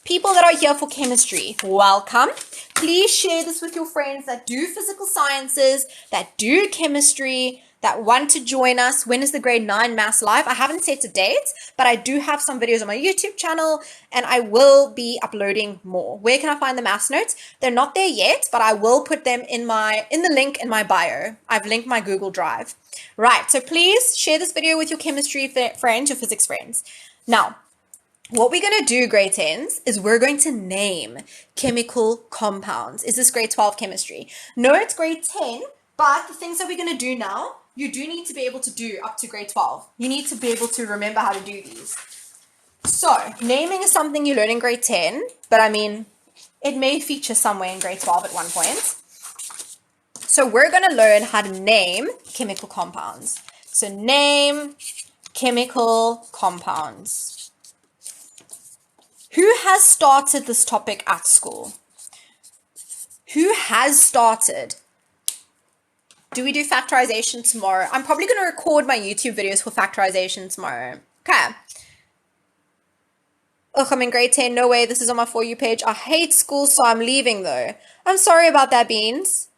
people that are here for chemistry, welcome. Please share this with your friends that do physical sciences, that do chemistry, that want to join us. When is the grade 9 maths live? I haven't set a date, but I do have some videos on my YouTube channel and I will be uploading more. Where can I find the maths notes? They're not there yet, but I will put them in the link in my bio. I've linked my Google Drive. Right, so please share this video with your chemistry friends, your physics friends. Now, what we're going to do, grade 10s, is we're going to name chemical compounds. Is this grade 12 chemistry? No, it's grade 10, but the things that we're going to do now, you do need to be able to do up to grade 12. You need to be able to remember how to do these. So, naming is something you learn in grade 10, but I mean, it may feature somewhere in grade 12 at one point. So, we're going to learn how to name chemical compounds. So, name chemical compounds. Who has started this topic at school? Who has started? Do we do factorization tomorrow? I'm probably going to record my YouTube videos for factorization tomorrow. Okay. Ugh, I'm in grade 10. No way. This is on my For You page. I hate school, so I'm leaving though. I'm sorry about that, Beans.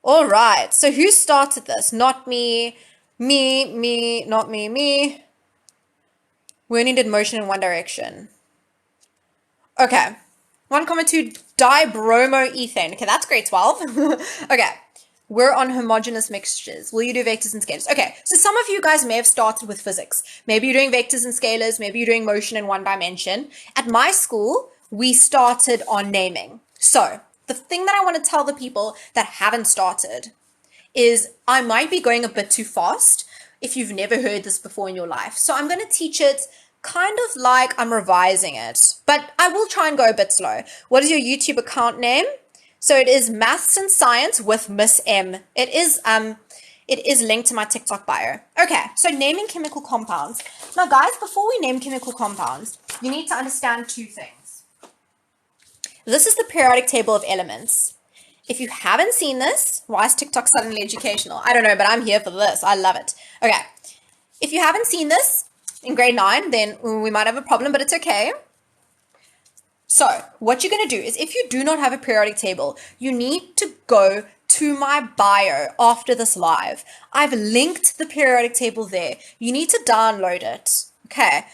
All right. So who started this? Not me. Me, not me, me. We only did motion in one direction. Okay. 1,2 dibromoethane. Okay, that's grade 12. Okay. We're on homogeneous mixtures. Will you do vectors and scalars? Okay, so some of you guys may have started with physics. Maybe you're doing vectors and scalars. Maybe you're doing motion in one dimension. At my school, we started on naming. So the thing that I want to tell the people that haven't started is I might be going a bit too fast if you've never heard this before in your life. So I'm going to teach it kind of like I'm revising it, but I will try and go a bit slow. What is your YouTube account name? So it is Maths and Science with Miss M. It is linked to my TikTok bio. Okay, so naming chemical compounds. Now guys, before we name chemical compounds, you need to understand two things. This is the periodic table of elements. If you haven't seen this, why is TikTok suddenly educational? I don't know, but I'm here for this. I love it. Okay, if you haven't seen this in grade 9, then we might have a problem, but it's okay. So what you're going to do is if you do not have a periodic table, you need to go to my bio after this live. I've linked the periodic table there. You need to download it. Okay.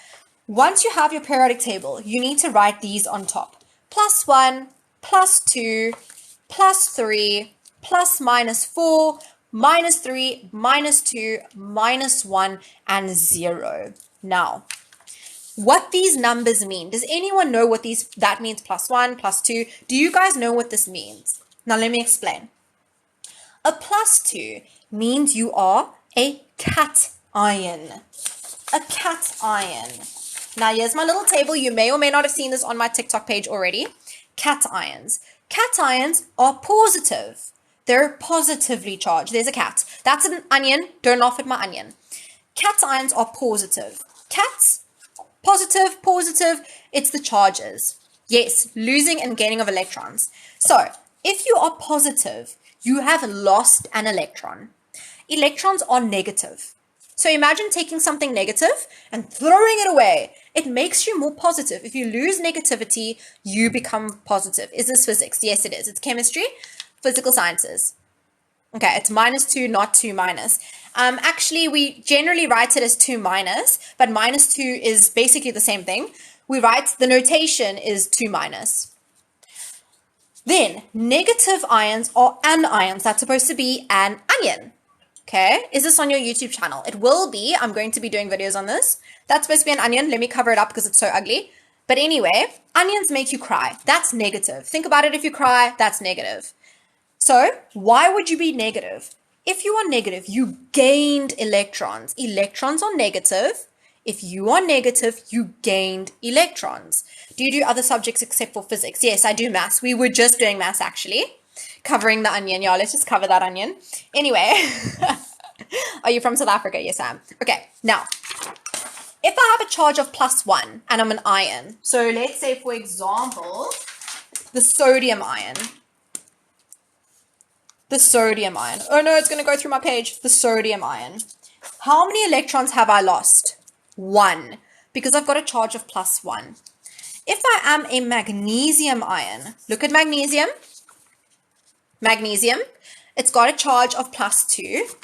Once you have your periodic table, you need to write these on top. +1, +2, +3, plus -4, -3, -2, -1, and 0. Now, what these numbers mean. Does anyone know what that means? +1, +2. Do you guys know what this means? Now let me explain. A +2 means you are a cation. A cation. Now here's my little table. You may or may not have seen this on my TikTok page already. Cations. Cations are positive. They're positively charged. There's a cat. That's an onion. Don't laugh at my onion. Cations are positive. Cats, positive, it's the charges. Yes, losing and gaining of electrons. So, if you are positive, you have lost an electron. Electrons are negative. So imagine taking something negative and throwing it away. It makes you more positive. If you lose negativity, you become positive. Is this physics? Yes, it is. It's chemistry, physical sciences. Okay, it's -2, not 2-. Actually, we generally write it as 2-, but -2 is basically the same thing. The notation is 2-. Then, negative ions are anions. That's supposed to be an onion. Okay, is this on your YouTube channel? It will be. I'm going to be doing videos on this. That's supposed to be an onion. Let me cover it up because it's so ugly. But anyway, onions make you cry. That's negative. Think about it. If you cry, that's negative. So why would you be negative? If you are negative, you gained electrons. Electrons are negative. If you are negative, you gained electrons. Do you do other subjects except for physics? Yes, I do maths. We were just doing maths actually. Covering the onion. Yeah, let's just cover that onion. Anyway, are you from South Africa? Yes, I am. Okay, now, if I have a charge of +1 and I'm an ion, so let's say, for example, the sodium ion. The sodium ion. Oh no, it's going to go through my page. The sodium ion. How many electrons have I lost? 1, because I've got a charge of +1. If I am a magnesium ion, look at magnesium. Magnesium, it's got a charge of +2,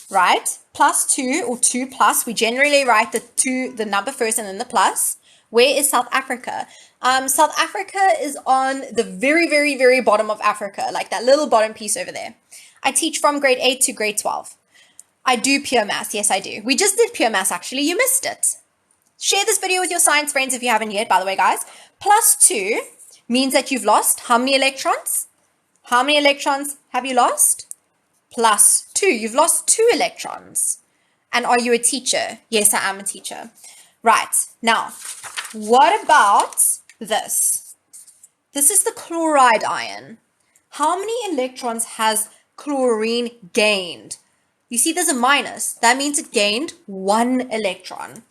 right? +2 or 2 plus, we generally write the number first and then the plus. Where is South Africa? South Africa is on the very, very, very bottom of Africa, like that little bottom piece over there. I teach from grade 8 to grade 12. I do pure maths. Yes, I do. We just did pure maths, actually. You missed it. Share this video with your science friends if you haven't yet, by the way, guys. +2 means that you've lost how many electrons? How many electrons have you lost? +2. You've lost 2 electrons. And are you a teacher? Yes, I am a teacher. Right. Now, what about this? This is the chloride ion. How many electrons has chlorine gained? You see there's a minus. That means it gained 1 electron.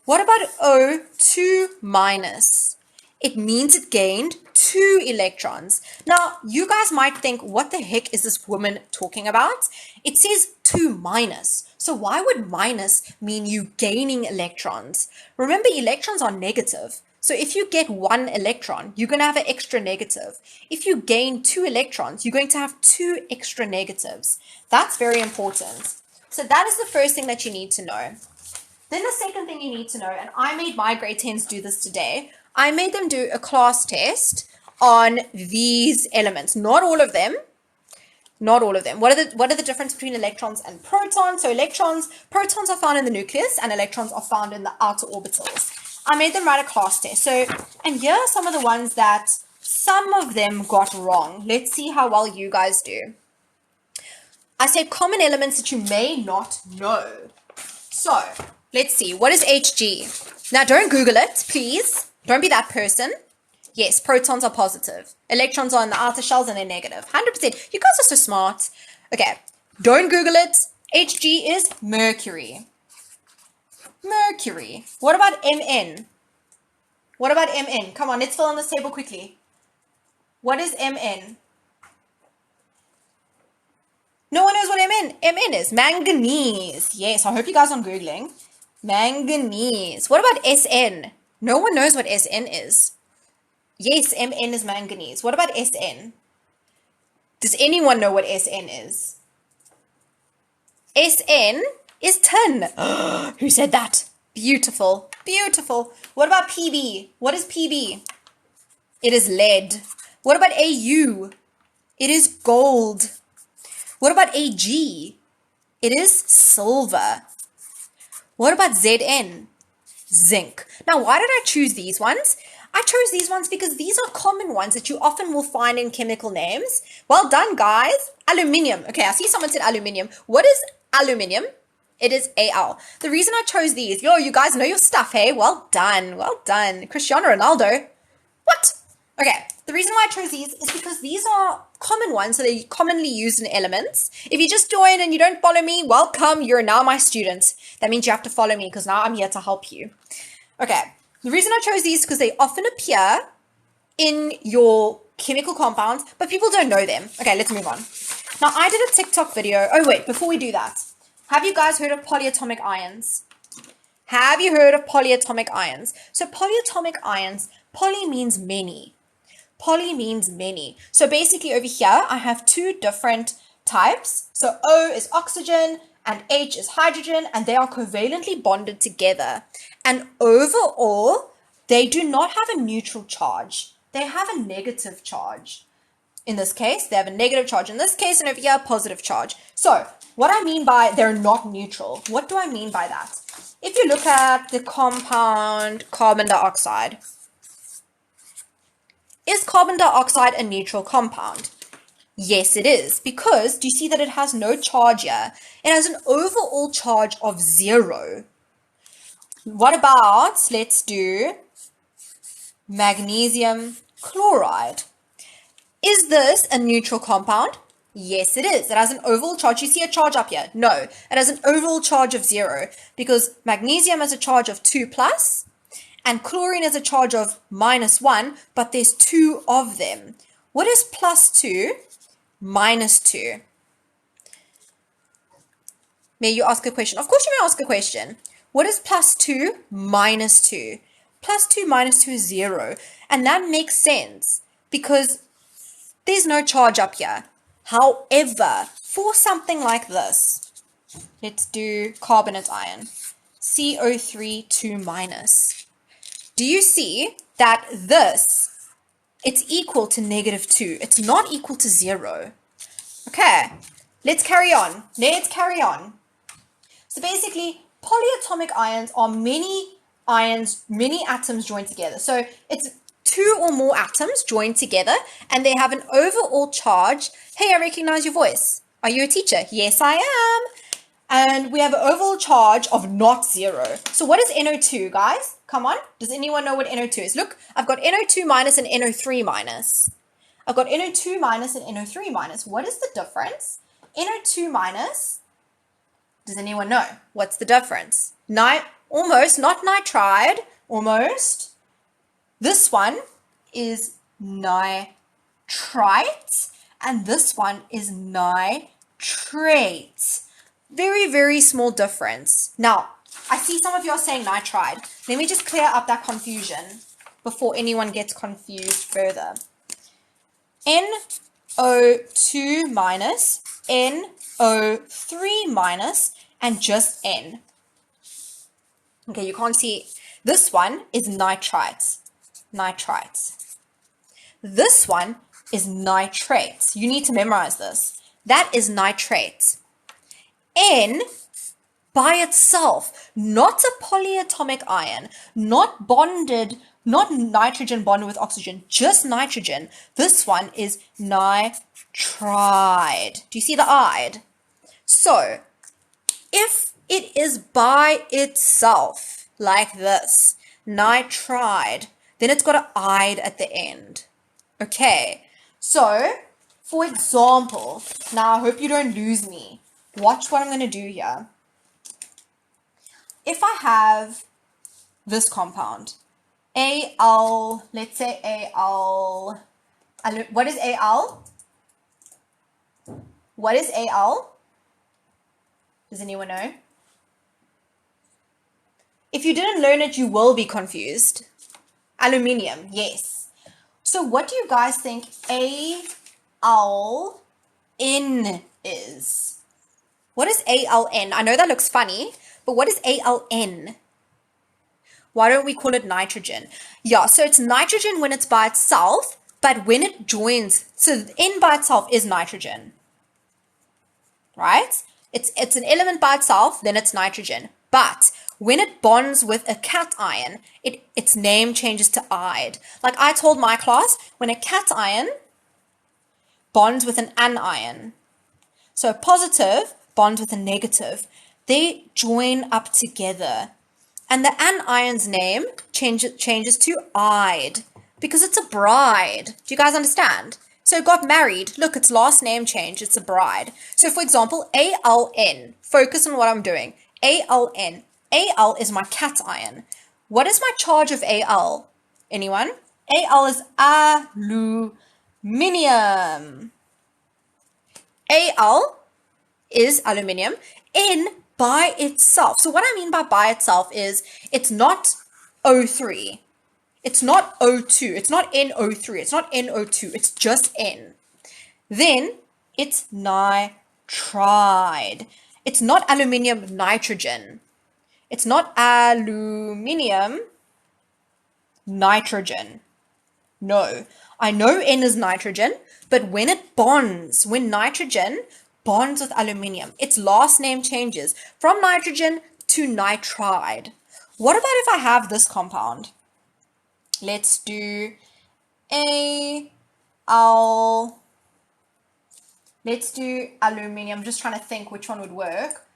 What about O2 minus? It means it gained 2 electrons. Now, you guys might think, what the heck is this woman talking about? It says 2 minus. So why would minus mean you gaining electrons? Remember, electrons are negative. So if you get 1 electron, you're going to have an extra negative. If you gain 2 electrons, you're going to have 2 extra negatives. That's very important. So that is the first thing that you need to know. Then the second thing you need to know, and I made my grade 10s do this today, I made them do a class test on these elements. Not all of them. Not all of them. What are the difference between electrons and protons? So protons are found in the nucleus and electrons are found in the outer orbitals. I made them write a class test. So, and here are some of the ones that some of them got wrong. Let's see how well you guys do. I said common elements that you may not know. So, let's see. What is Hg? Now, don't Google it, please. Don't be that person. Yes, protons are positive. Electrons are in the outer shells and they're negative. 100%. You guys are so smart. Okay, don't Google it. Hg is mercury. Mercury. What about Mn? What about Mn? Come on, let's fill in this table quickly. What is Mn? No one knows what Mn. Mn is manganese. Yes, I hope you guys aren't Googling. Manganese. What about Sn? No one knows what Sn is. Yes, Mn is manganese. What about Sn? Does anyone know what Sn is? Sn is tin. Who said that? Beautiful. Beautiful. What about Pb? What is Pb? It is lead. What about Au? It is gold. What about Ag? It is silver. What about Zn? Zinc. Now, why did I choose these ones? I chose these ones because these are common ones that you often will find in chemical names. Well done, guys. Aluminium. Okay, I see someone said aluminium. What is aluminium? It is Al. The reason I chose these, you guys know your stuff, hey? Well done. Well done. Cristiano Ronaldo. What? Okay, the reason why I chose these is because these are common ones, so they're commonly used in elements. If you just join and you don't follow me, welcome. You're now my student. That means you have to follow me because now I'm here to help you. Okay, the reason I chose these is because they often appear in your chemical compounds, but people don't know them. Okay, let's move on. Now, I did a TikTok video. Oh, wait, before we do that, have you guys heard of polyatomic ions? Have you heard of polyatomic ions? So polyatomic ions, poly means many. Poly means many. So basically over here, I have 2 different types. So O is oxygen and H is hydrogen, and they are covalently bonded together. And overall, they do not have a neutral charge. They have a negative charge. In this case, they have a negative charge. In this case, and over here, positive charge. So what I mean by they're not neutral, what do I mean by that? If you look at the compound carbon dioxide, is carbon dioxide a neutral compound? Yes, it is, because do you see that it has no charge here? It has an overall charge of 0. What about, let's do magnesium chloride. Is this a neutral compound? Yes, it is. It has an overall charge. You see a charge up here? No, it has an overall charge of 0 because magnesium has a charge of 2 plus and chlorine has a charge of -1, but there's 2 of them. What is +2? -2. May you ask a question? Of course you may ask a question. What is +2 -2? Plus 2 minus 2 is 0. And that makes sense because there's no charge up here. However, for something like this, let's do carbonate ion, CO3 2 minus. Do you see that this, it's equal to negative 2. It's not equal to 0. Okay, let's carry on. So basically, polyatomic ions are many ions, many atoms joined together. So it's 2 or more atoms joined together and they have an overall charge. Hey, I recognize your voice. Are you a teacher? Yes, I am. And we have an overall charge of not 0. So what is NO2, guys? Come on. Does anyone know what NO2 is? Look, I've got NO2 minus and NO3 minus. I've got NO2 minus and NO3 minus. What is the difference? NO2 minus, does anyone know? What's the difference? Almost, not nitride, almost. This one is nitrite, and this one is nitrate. Very, very small difference. Now, I see some of you are saying nitride. Let me just clear up that confusion before anyone gets confused further. NO2 minus, NO3 minus, and just N. Okay, you can't see. This one is nitrite. This one is nitrate. You need to memorize this. That is nitrate. N by itself, not a polyatomic ion, not bonded, not nitrogen bonded with oxygen, just nitrogen. This one is nitride. Do you see the "ide"? So if it is by itself, like this, nitride, then it's got an "ide" at the end. Okay, so for example, now I hope you don't lose me. Watch what I'm going to do here. If I have this compound, Al, let's say Al, what is Al? What is Al? Does anyone know? If you didn't learn it, you will be confused. Aluminium, yes. So what do you guys think Al N is? What is ALN? I know that looks funny, but what is ALN? Why don't we call it nitrogen? Yeah, so it's nitrogen when it's by itself, but when it joins, so N by itself is nitrogen, right? It's an element by itself, then it's nitrogen. But when it bonds with a cation, its name changes to ide. Like I told my class, when a cation bonds with an anion, so a positive bonds with a negative, they join up together. And the anion's name changes to ide because it's a bride. Do you guys understand? So it got married. Look, its last name changed. It's a bride. So for example, ALN, focus on what I'm doing. ALN. Al is my cation. What is my charge of Al? Anyone? Al is aluminium. Al is aluminium. N by itself. So what I mean by itself is it's not O3. It's not O2. It's not NO3. It's not NO2. It's just N. Then it's nitride. It's not aluminium nitrogen. It's not aluminium nitrogen. No. I know N is nitrogen, but when it bonds, when nitrogen bonds with aluminium, its last name changes from nitrogen to nitride. What about if I have this compound? Let's do let's do aluminium. I'm just trying to think which one would work.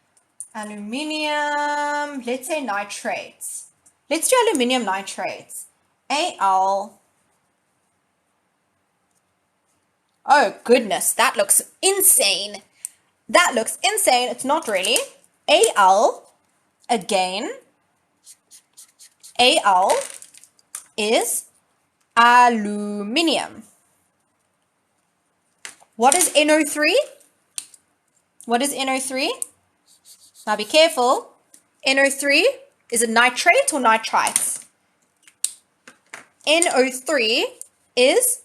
Aluminium, let's say nitrates. Let's do aluminium nitrates. Al. Oh goodness, that looks insane. That looks insane. It's not really. Al, again, Al is aluminium. What is NO3? What is NO3? Now be careful. NO3, is it nitrate or nitrite? NO3 is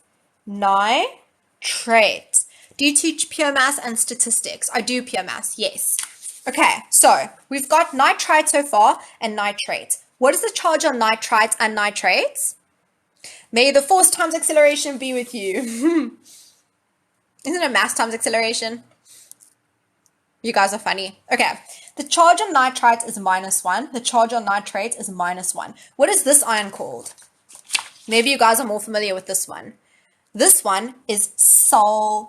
nitrate. Do you teach pure maths and statistics? I do pure maths, yes. Okay, so we've got nitrite so far and nitrate. What is the charge on nitrite and nitrates? May the force times acceleration be with you. Isn't it mass times acceleration? You guys are funny. Okay, the charge on nitrite is -1. The charge on nitrate is -1. What is this ion called? Maybe you guys are more familiar with this one. This one is sulfate.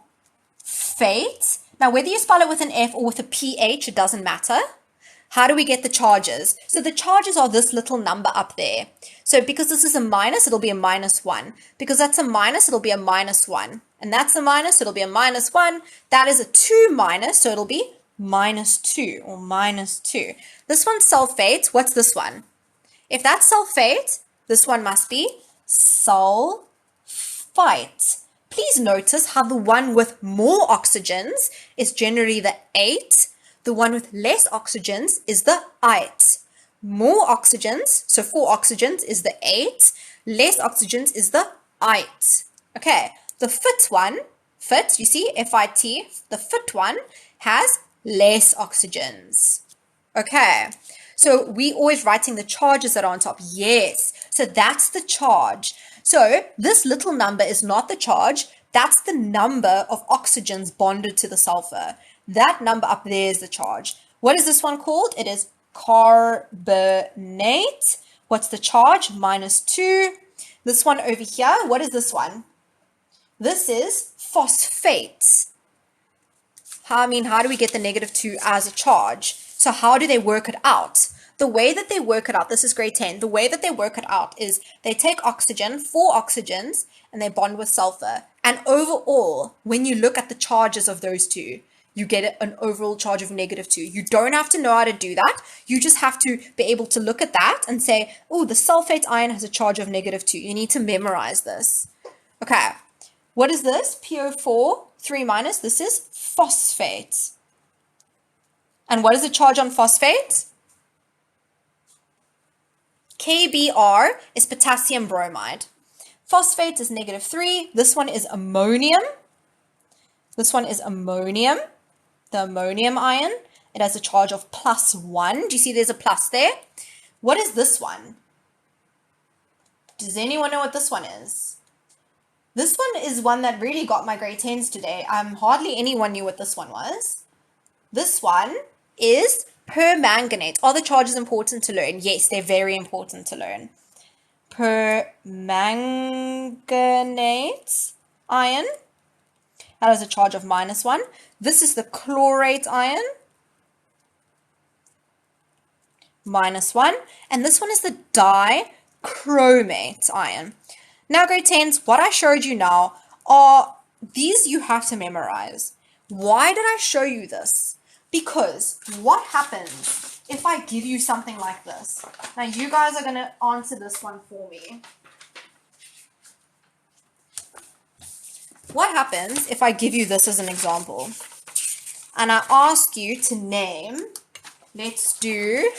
Now, whether you spell it with an F or with a PH, it doesn't matter. How do we get the charges? So the charges are this little number up there. So because this is a minus, it'll be a -1. Because that's a minus, it'll be a -1. And that's a minus, it'll be a -1. That is a 2 minus, so it'll be -2 or -2. This one's sulfate. What's this one? If that's sulfate, this one must be sulfite. Please notice how the one with more oxygens is generally the 8. The one with less oxygens is the 8. More oxygens, so 4 oxygens is the 8. Less oxygens is the 8. Okay, the fit one, fit, you see, F-I-T, the fit one has less oxygens. Okay, so we always writing the charges that are on top. Yes, so that's the charge. So this little number is not the charge. That's the number of oxygens bonded to the sulfur. That number up there is the charge. What is this one called? It is carbonate. What's the charge? -2. This one over here, what is this one? This is phosphate. How do we get the -2 as a charge? So how do they work it out? The way that they work it out, this is grade 10, the way that they work it out is they take oxygen, 4 oxygens, and they bond with sulfur. And overall, when you look at the charges of those two, you get an overall charge of -2. You don't have to know how to do that. You just have to be able to look at that and say, oh, the sulfate ion has a charge of -2. You need to memorize this. Okay, what is this? PO4, 3 minus, this is phosphate. And what is the charge on phosphate? KBr is potassium bromide. Phosphate is -3. This one is ammonium. This one is ammonium, the ammonium ion. It has a charge of +1. Do you see there's a plus there? What is this one? Does anyone know what this one is? This one is one that really got my grade 10s today. Hardly anyone knew what this one was. This one is permanganate. Are the charges important to learn? Yes, they're very important to learn. Permanganate ion. That has a charge of -1. This is the chlorate ion. -1. And this one is the dichromate ion. Now, grade 10s, what I showed you now are these you have to memorize. Why did I show you this? Because what happens if I give you something like this? Now, you guys are going to answer this one for me. What happens if I give you this as an example? And I ask you to name, let's do,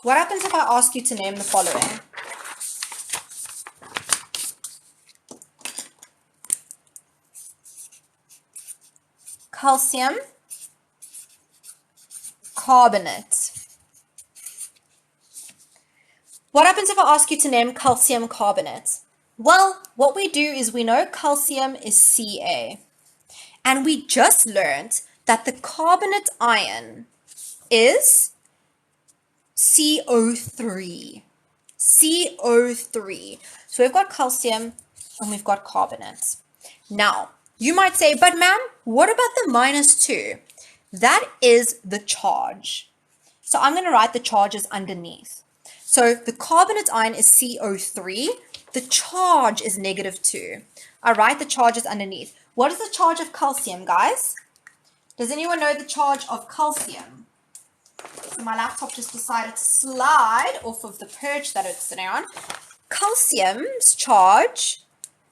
what happens if I ask you to name the following? Calcium carbonate. What happens if I ask you to name calcium carbonate? Well, what we do is we know calcium is Ca. And we just learned that the carbonate ion is CO3. CO3. So we've got calcium and we've got carbonate. Now, you might say, but ma'am, what about the -2? That is the charge. So I'm going to write the charges underneath. So the carbonate ion is CO3. The charge is -2. I write the charges underneath. What is the charge of calcium, guys? Does anyone know the charge of calcium? So my laptop just decided to slide off of the perch that it's sitting on. Calcium's charge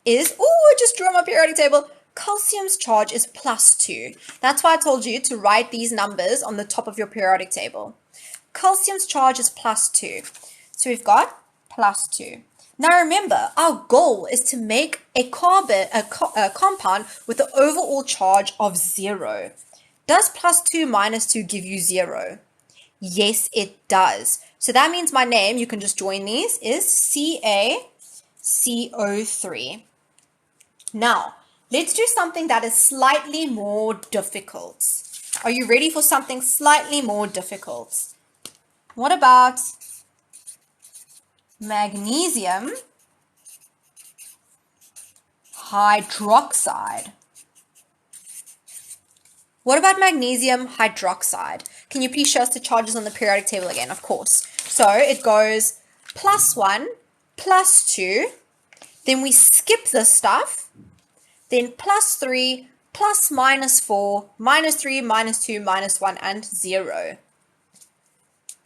is, oh, I just drew on my periodic table. Calcium's charge is +2. That's why I told you to write these numbers on the top of your periodic table. calcium's charge is +2. So we've got +2. Now remember, our goal is to make a compound with an overall charge of 0. Does +2 minus 2 give you 0? Yes, it does. So that means my name, you can just join these, is CaCO3. Now, let's do something that is slightly more difficult. Are you ready for something slightly more difficult? What about magnesium hydroxide? What about magnesium hydroxide? Can you please show us the charges on the periodic table again? Of course. So it goes +1, +2, then we skip this stuff, then +3, plus -4, -3, -2, -1, and 0.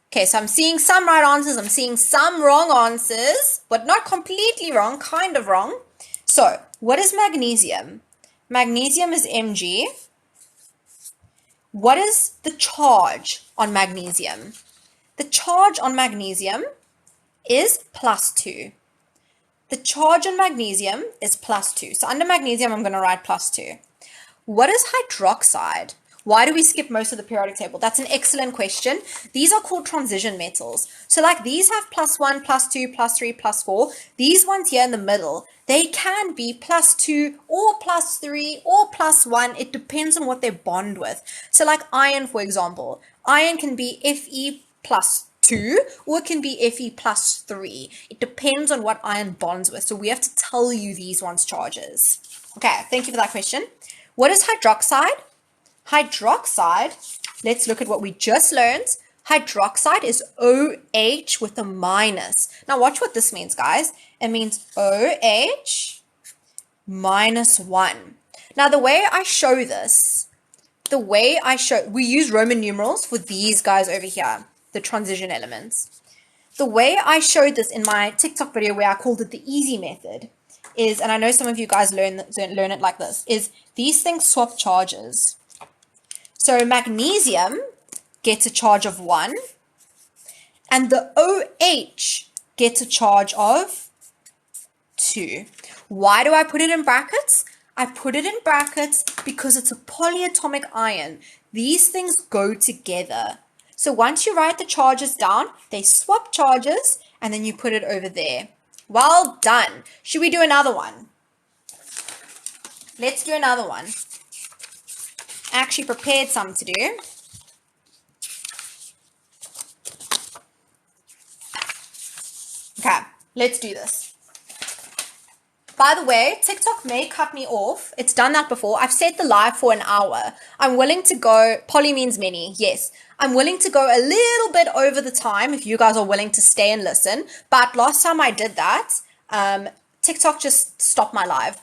Okay, so I'm seeing some right answers, I'm seeing some wrong answers, but not completely wrong, kind of wrong. So, what is magnesium? Magnesium is Mg. What is the charge on magnesium? The charge on magnesium is +2. The charge on magnesium is +2. So under magnesium, I'm going to write +2. What is hydroxide? Why do we skip most of the periodic table? That's an excellent question. These are called transition metals. So like these have +1, +2, +3, +4. These ones here in the middle, they can be +2 or +3 or +1. It depends on what they bond with. So like iron, for example, iron can be Fe +2 or it can be Fe +3. It depends on what iron bonds with. So we have to tell you these ones' charges. Okay, thank you for that question. What is hydroxide? Hydroxide, let's look at what we just learned. Hydroxide is OH with a minus. Now watch what this means, guys. It means OH -1. Now the way I show this, we use Roman numerals for these guys over here, the transition elements. The way I showed this in my TikTok video where I called it the easy method is, and I know some of you guys learn it like this, is these things swap charges. So magnesium gets a charge of 1, and the OH gets a charge of 2. Why do I put it in brackets? I put it in brackets because it's a polyatomic ion. These things go together. So once you write the charges down, they swap charges, and then you put it over there. Well done. Should we do another one? Let's do another one. I actually prepared some to do. Okay, let's do this. By the way, TikTok may cut me off. It's done that before. I've set the live for an hour. I'm willing to go, poly means many, yes. I'm willing to go a little bit over the time if you guys are willing to stay and listen. But last time I did that, TikTok just stopped my live.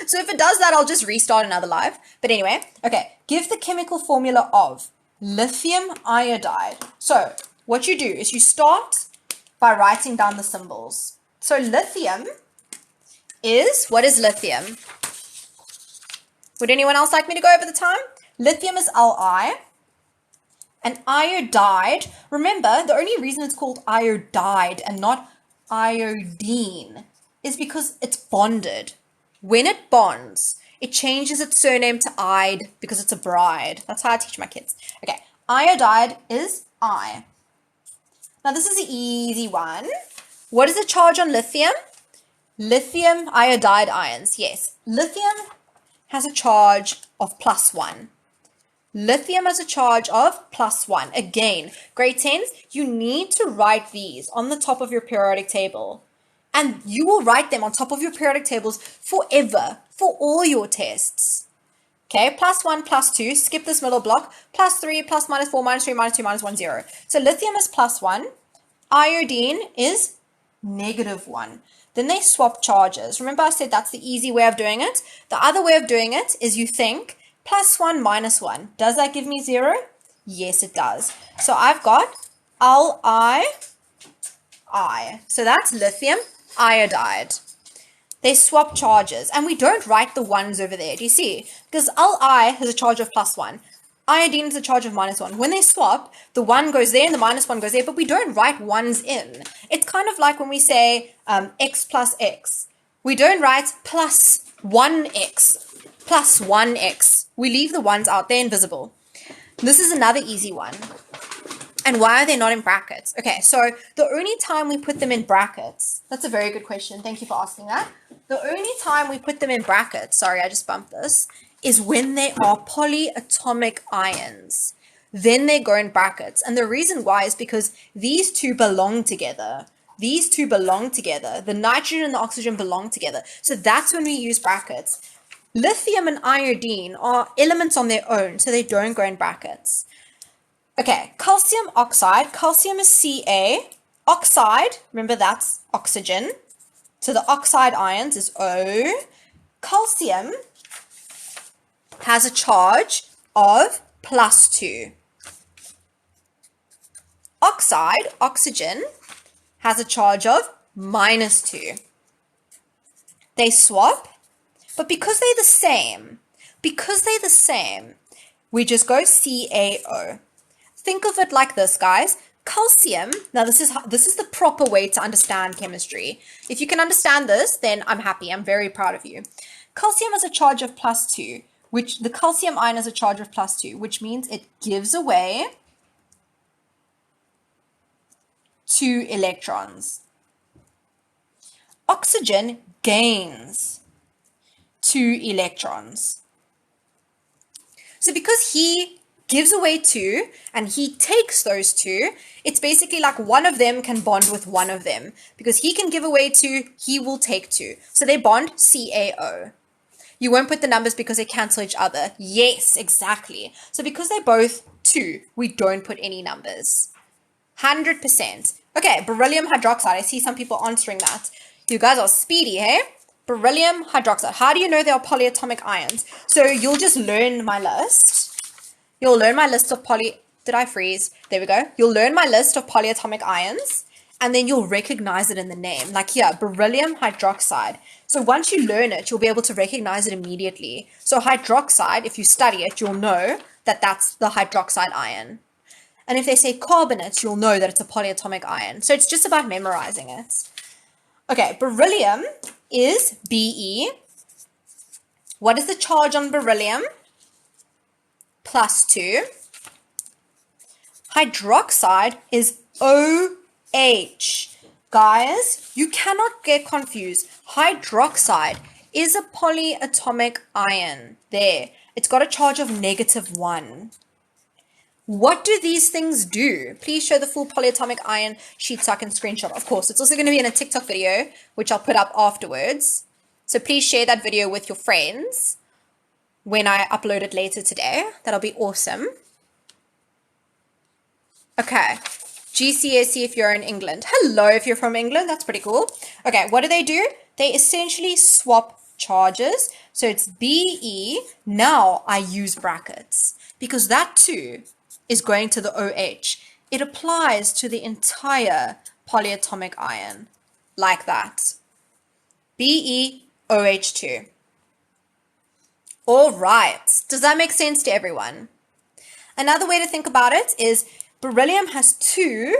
So if it does that, I'll just restart another live. But anyway, okay, give the chemical formula of lithium iodide. So what you do is you start by writing down the symbols. So lithium is, what is lithium? Would anyone else like me to go over the time? Lithium is Li. And iodide, remember, the only reason it's called iodide and not iodine is because it's bonded. When it bonds, it changes its surname to Ide because it's a bride. That's how I teach my kids. Okay, iodide is I. Now this is an easy one. What is the charge on lithium? Lithium iodide ions. Yes, lithium has a charge of +1. Lithium has a charge of +1. Again, grade 10s, you need to write these on the top of your periodic table. And you will write them on top of your periodic tables forever, for all your tests. Okay, +1, +2, skip this middle block, +3, +, -4, -3, -2, -1, 0. So lithium is +1, iodine is -1. Then they swap charges. Remember I said that's the easy way of doing it? The other way of doing it is you think +1 -1. Does that give me 0? Yes, it does. So I've got Li. So that's lithium iodide. They swap charges, and we don't write the ones over there. Do you see? Because Li has a charge of +1. Iodine is a charge of -1. When they swap, the 1 goes there and the -1 goes there, but we don't write 1s in. It's kind of like when we say x plus x. We don't write plus 1x, plus 1x. We leave the 1s out. They're invisible. This is another easy one. And why are they not in brackets? Okay, so the only time we put them in brackets, that's a very good question. Thank you for asking that. The only time we put them in brackets, sorry, I just bumped this, is when they are polyatomic ions. Then they go in brackets. And the reason why is because these two belong together. These two belong together. The nitrogen and the oxygen belong together. So that's when we use brackets. Lithium and iodine are elements on their own, so they don't go in brackets. Okay, calcium oxide. Calcium is Ca. Oxide, remember that's oxygen. So the oxide ions is O. Calcium has a charge of +2. Oxide, oxygen, has a charge of -2. They swap, but because they're the same, we just go CaO. Think of it like this, guys. Calcium, now this is the proper way to understand chemistry. If you can understand this, then I'm happy. I'm very proud of you. Calcium has a charge of +2, which the calcium ion has a charge of +2, which means it gives away 2 electrons. Oxygen gains 2 electrons. So because he gives away 2 and he takes those 2, it's basically like one of them can bond with one of them. Because he can give away 2, he will take 2. So they bond CaO. You won't put the numbers because they cancel each other. Yes, exactly. So because they're both 2, we don't put any numbers. 100%. Okay, beryllium hydroxide. I see some people answering that. You guys are speedy, hey? Beryllium hydroxide. How do you know they are polyatomic ions? So you'll just learn my list. You'll learn my list of Did I freeze? There we go. You'll learn my list of polyatomic ions, and then you'll recognize it in the name. Like here, beryllium hydroxide. So once you learn it, you'll be able to recognize it immediately. So hydroxide, if you study it, you'll know that that's the hydroxide ion. And if they say carbonate, you'll know that it's a polyatomic ion. So it's just about memorizing it. Okay, beryllium is Be. What is the charge on beryllium? +2. Hydroxide is OH. Guys, you cannot get confused. Hydroxide is a polyatomic ion. There. It's got a charge of -1. What do these things do? Please show the full polyatomic ion sheet so I can screenshot. Of course, it's also going to be in a TikTok video, which I'll put up afterwards. So please share that video with your friends when I upload it later today. That'll be awesome. Okay. GCSE if you're in England. Hello if you're from England. That's pretty cool. Okay, what do? They essentially swap charges. So it's Be. Now I use brackets because that too is going to the OH. It applies to the entire polyatomic ion like that. BeOH2. All right. Does that make sense to everyone? Another way to think about it is beryllium has 2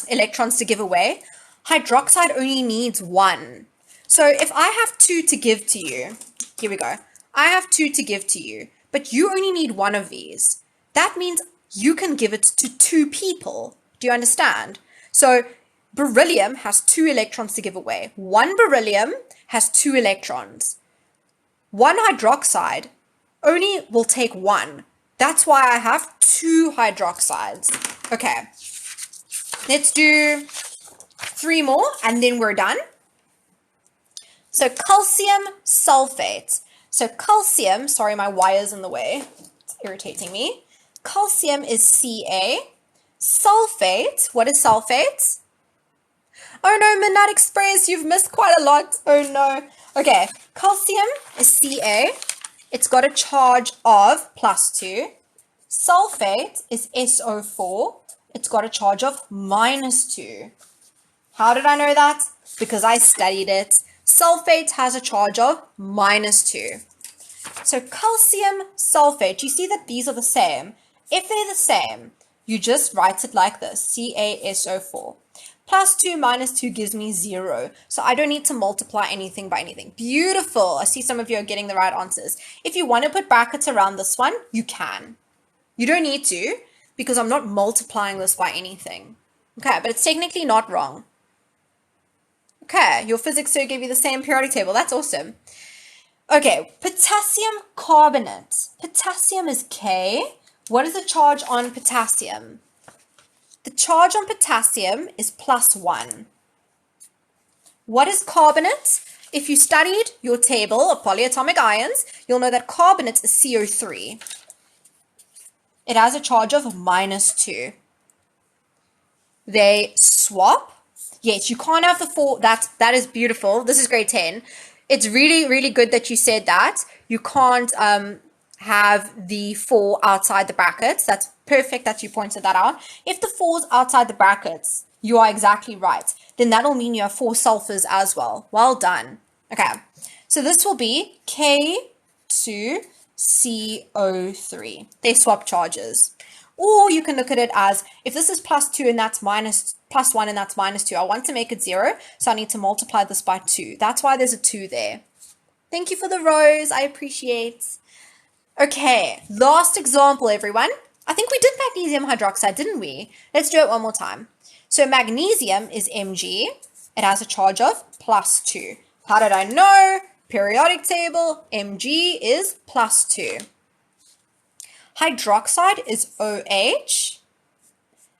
electrons to give away. Hydroxide only needs 1. So if I have 2 to give to you, here we go. I have 2 to give to you, but you only need 1 of these. That means you can give it to 2 people. Do you understand? So beryllium has 2 electrons to give away. 1 beryllium has 2 electrons. 1 hydroxide only will take 1. That's why I have 2 hydroxides. Okay. Let's do 3 more and then we're done. So calcium sulfate. So calcium, sorry, my wire's in the way. It's irritating me. Calcium is Ca. Sulfate, what is sulfate? Oh no, Midnight Express, you've missed quite a lot. Oh no. Okay, calcium is Ca. It's got a charge of +2. Sulfate is SO4. It's got a charge of -2. How did I know that? Because I studied it. Sulfate has a charge of -2. So calcium sulfate, you see that these are the same. If they're the same, you just write it like this, CaSO4. Plus 2 minus 2 gives me 0. So I don't need to multiply anything by anything. Beautiful. I see some of you are getting the right answers. If you want to put brackets around this one, you can. You don't need to because I'm not multiplying this by anything. Okay, but it's technically not wrong. Okay, your physics sir gave you the same periodic table. That's awesome. Okay, potassium carbonate. Potassium is K. What is the charge on potassium? The charge on potassium is +1. What is carbonate? If you studied your table of polyatomic ions, you'll know that carbonate is CO3. It has a charge of -2. They swap. Yes, you can't have the 4. That is beautiful. This is grade 10. It's really, really good that you said that. You can't have the 4 outside the brackets. That's perfect that you pointed that out. If the 4's outside the brackets, you are exactly right. Then that'll mean you have 4 sulfurs as well. Well done. Okay, so this will be K2CO3. They swap charges. Or you can look at it as, if this is +2 and that's +1 and that's -2, I want to make it 0, so I need to multiply this by 2. That's why there's a 2 there. Thank you for the rose. I appreciate. Okay, last example, everyone. I think we did magnesium hydroxide, didn't we? Let's do it one more time. So magnesium is Mg. It has a charge of +2. How did I know? Periodic table, Mg is +2. Hydroxide is OH.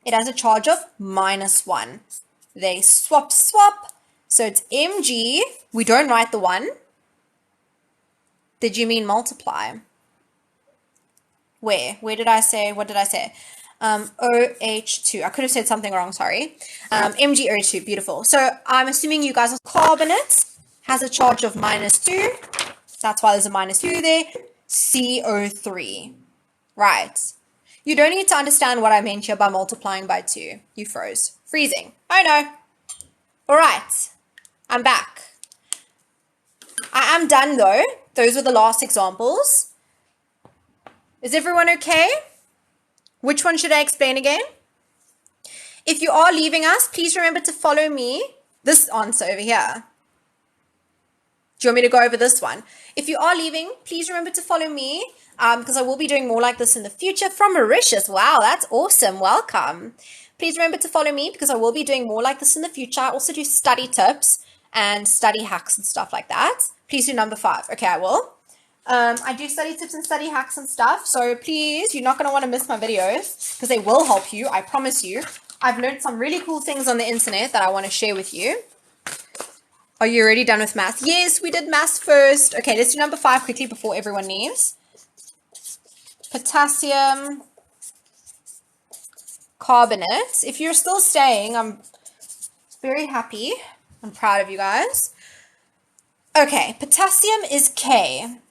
It has a charge of -1. They swap. So it's Mg. We don't write the 1. Did you mean multiply? Where? Where did I say? What did I say? OH2. I could have said something wrong, sorry. MgO2, beautiful. So I'm assuming you guys are carbonate, has a charge of -2. That's why there's a -2 there. CO3. Right. You don't need to understand what I meant here by multiplying by 2. You froze. Freezing. Oh no. All right. I'm back. I am done though. Those were the last examples. Is everyone okay? Which one should I explain again? If you are leaving us, please remember to follow me. This answer over here. Do you want me to go over this one? If you are leaving, please remember to follow me because I will be doing more like this in the future from Mauritius. Wow, that's awesome. Welcome. Please remember to follow me because I will be doing more like this in the future. I also do study tips and study hacks and stuff like that. Please do number 5. Okay, I will. I do study tips and study hacks and stuff. So please, you're not going to want to miss my videos because they will help you. I promise you. I've learned some really cool things on the internet that I want to share with you. Are you already done with math? Yes, we did math first. Okay, let's do number 5 quickly before everyone leaves. Potassium carbonate. If you're still staying, I'm very happy. I'm proud of you guys. Okay, potassium is K.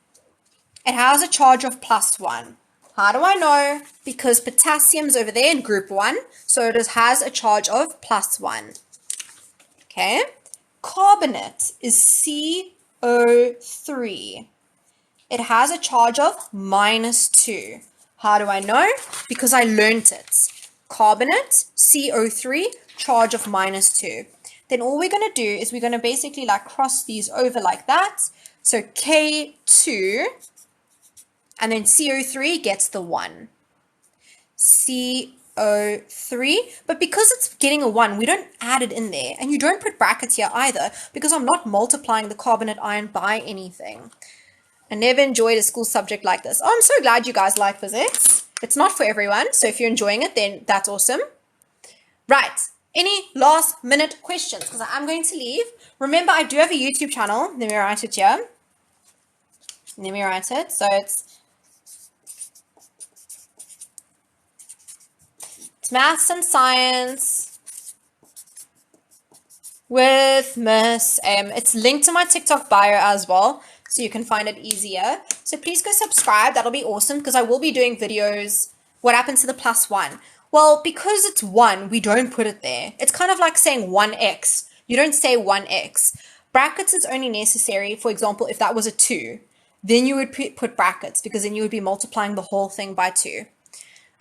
It has a charge of +1. How do I know? Because potassium's over there in group 1, so it has a charge of +1. Okay. Carbonate is CO3. It has a charge of -2. How do I know? Because I learnt it. Carbonate, CO3, charge of -2. Then all we're going to do is we're going to basically like cross these over like that. So K2, and then CO3 gets the 1. CO3, but because it's getting a 1, we don't add it in there. And you don't put brackets here either because I'm not multiplying the carbonate ion by anything. I never enjoyed a school subject like this. Oh, I'm so glad you guys like physics. It's not for everyone, so if you're enjoying it, then that's awesome. Right, any last minute questions? Because I'm going to leave. Remember, I do have a YouTube channel. Let me write it here. Let me write it. So it's Maths and Science with Miss M. It's linked to my TikTok bio as well, so you can find it easier. So please go subscribe. That'll be awesome because I will be doing videos. What happened to the +1? Well, because it's 1, we don't put it there. It's kind of like saying 1x. You don't say 1x. Brackets is only necessary, for example, if that was a 2. then you would put brackets, because then you would be multiplying the whole thing by 2.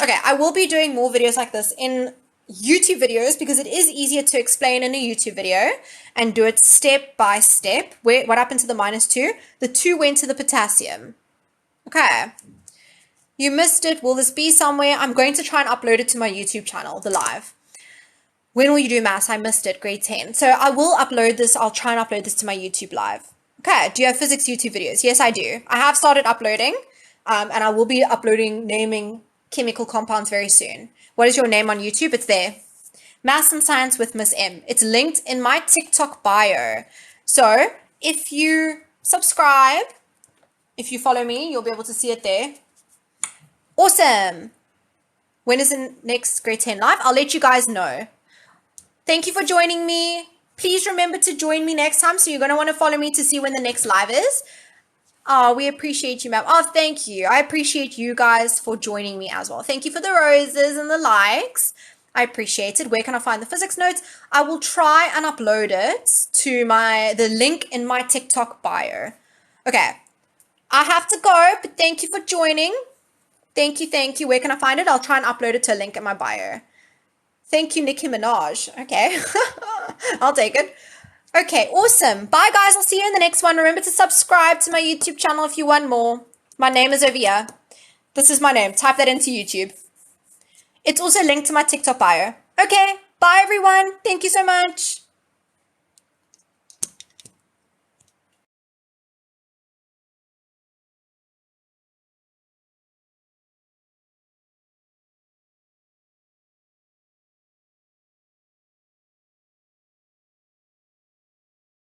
Okay, I will be doing more videos like this in YouTube videos because it is easier to explain in a YouTube video and do it step by step. What happened to the -2? The 2 went to the potassium. Okay. You missed it. Will this be somewhere? I'm going to try and upload it to my YouTube channel, the live. When will you do maths? I missed it, grade 10. So I will upload this. I'll try and upload this to my YouTube live. Okay, do you have physics YouTube videos? Yes, I do. I have started uploading, and I will be uploading naming chemical compounds very soon. What is your name on YouTube? It's there. Maths and Science with Miss M. It's linked in my TikTok bio. So if you subscribe, if you follow me, you'll be able to see it there. Awesome. When is the next grade 10 live? I'll let you guys know. Thank you for joining me. Please remember to join me next time. So you're going to want to follow me to see when the next live is. Oh, we appreciate you, ma'am. Oh, thank you. I appreciate you guys for joining me as well. Thank you for the roses and the likes. I appreciate it. Where can I find the physics notes? I will try and upload it to the link in my TikTok bio. Okay. I have to go, but thank you for joining. Thank you, thank you. Where can I find it? I'll try and upload it to a link in my bio. Thank you, Nicki Minaj. Okay. I'll take it. Okay, awesome. Bye, guys. I'll see you in the next one. Remember to subscribe to my YouTube channel if you want more. My name is over here. This is my name. Type that into YouTube. It's also linked to my TikTok bio. Okay, bye, everyone. Thank you so much.